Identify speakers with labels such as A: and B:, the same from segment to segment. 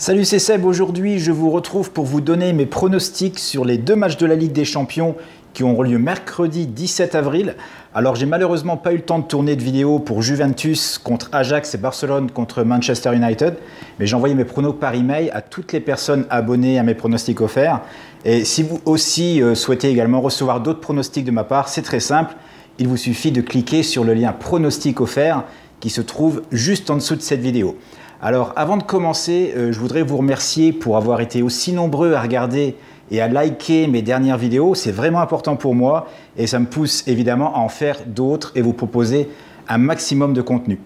A: Salut, c'est Seb. Aujourd'hui, je vous retrouve pour vous donner mes pronostics sur les deux matchs de la Ligue des Champions qui auront lieu mercredi 17 avril. Alors, j'ai malheureusement pas eu le temps de tourner de vidéo pour Juventus contre Ajax et Barcelone contre Manchester United, mais j'ai envoyé mes pronos par email à toutes les personnes abonnées à mes pronostics offerts. Et si vous aussi souhaitez également recevoir d'autres pronostics de ma part, c'est très simple. Il vous suffit de cliquer sur le lien pronostic offert qui se trouve juste en dessous de cette vidéo. Alors avant de commencer, je voudrais vous remercier pour avoir été aussi nombreux à regarder et à liker mes dernières vidéos. C'est vraiment important pour moi et ça me pousse évidemment à en faire d'autres et vous proposer un maximum de contenu.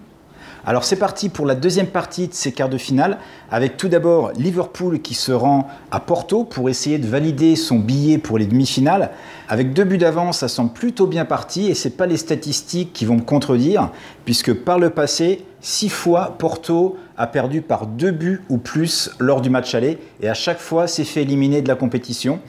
A: Alors c'est parti pour la deuxième partie de ces quarts de finale avec tout d'abord Liverpool qui se rend à Porto pour essayer de valider son billet pour les demi-finales. Avec 2 buts d'avance, ça semble plutôt bien parti et ce n'est pas les statistiques qui vont me contredire puisque par le passé, 6 fois Porto a perdu par 2 buts ou plus lors du match aller et à chaque fois s'est fait éliminer de la compétition.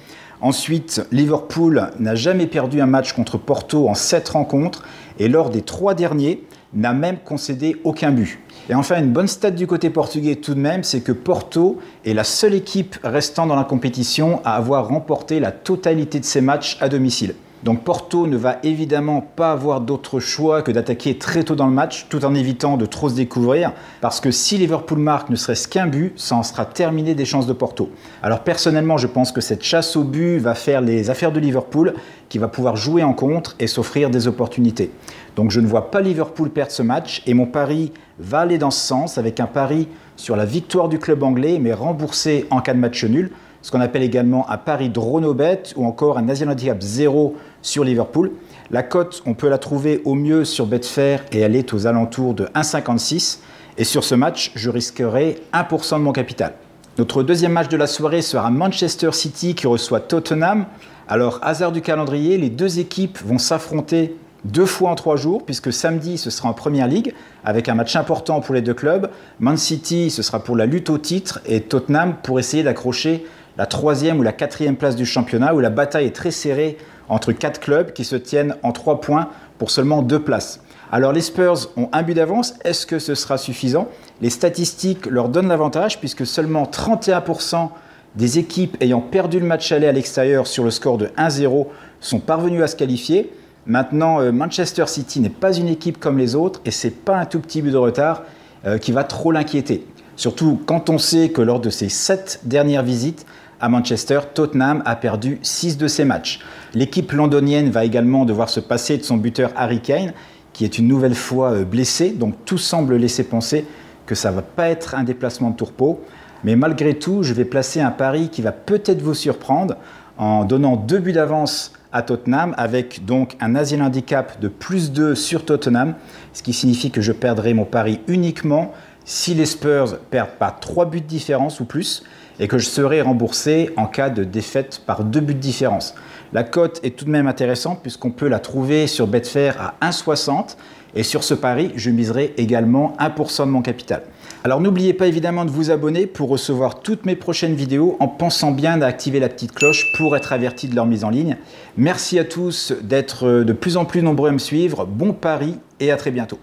A: Ensuite, Liverpool n'a jamais perdu un match contre Porto en 7 rencontres et lors des 3 derniers, n'a même concédé aucun but. Et enfin, une bonne stat du côté portugais tout de même, c'est que Porto est la seule équipe restant dans la compétition à avoir remporté la totalité de ses matchs à domicile. Donc Porto ne va évidemment pas avoir d'autre choix que d'attaquer très tôt dans le match, tout en évitant de trop se découvrir, parce que si Liverpool marque ne serait-ce qu'un but, ça en sera terminé des chances de Porto. Alors personnellement, je pense que cette chasse au but va faire les affaires de Liverpool, qui va pouvoir jouer en contre et s'offrir des opportunités. Donc je ne vois pas Liverpool perdre ce match, et mon pari va aller dans ce sens, avec un pari sur la victoire du club anglais, mais remboursé en cas de match nul, ce qu'on appelle également un pari DronoBet ou encore un Asian Handicap 0 sur Liverpool. La cote, on peut la trouver au mieux sur Betfair et elle est aux alentours de 1,56. Et sur ce match, je risquerai 1% de mon capital. Notre deuxième match de la soirée sera Manchester City qui reçoit Tottenham. Alors, hasard du calendrier, les deux équipes vont s'affronter 2 fois en 3 jours, puisque samedi, ce sera en Première Ligue, avec un match important pour les deux clubs. Man City, ce sera pour la lutte au titre, et Tottenham pour essayer d'accrocher la 3e ou la 4e place du championnat, où la bataille est très serrée entre 4 clubs qui se tiennent en 3 points pour seulement 2 places. Alors les Spurs ont un but d'avance, est-ce que ce sera suffisant? Les statistiques leur donnent l'avantage, puisque seulement 31% des équipes ayant perdu le match aller à l'extérieur sur le score de 1-0 sont parvenues à se qualifier. Maintenant, Manchester City n'est pas une équipe comme les autres et ce n'est pas un tout petit but de retard qui va trop l'inquiéter. Surtout quand on sait que lors de ses 7 dernières visites à Manchester, Tottenham a perdu 6 de ses matchs. L'équipe londonienne va également devoir se passer de son buteur Harry Kane, qui est une nouvelle fois blessé, donc tout semble laisser penser que ça ne va pas être un déplacement de tourpeau. Mais malgré tout, je vais placer un pari qui va peut-être vous surprendre en donnant 2 buts d'avance à Tottenham, avec donc un Asian Handicap de +2 sur Tottenham, ce qui signifie que je perdrai mon pari uniquement si les Spurs perdent pas 3 buts de différence ou plus, et que je serai remboursé en cas de défaite par 2 buts de différence. La cote est tout de même intéressante puisqu'on peut la trouver sur Betfair à 1,60 et sur ce pari, je miserai également 1% de mon capital. Alors n'oubliez pas évidemment de vous abonner pour recevoir toutes mes prochaines vidéos en pensant bien à activer la petite cloche pour être averti de leur mise en ligne. Merci à tous d'être de plus en plus nombreux à me suivre. Bon pari et à très bientôt.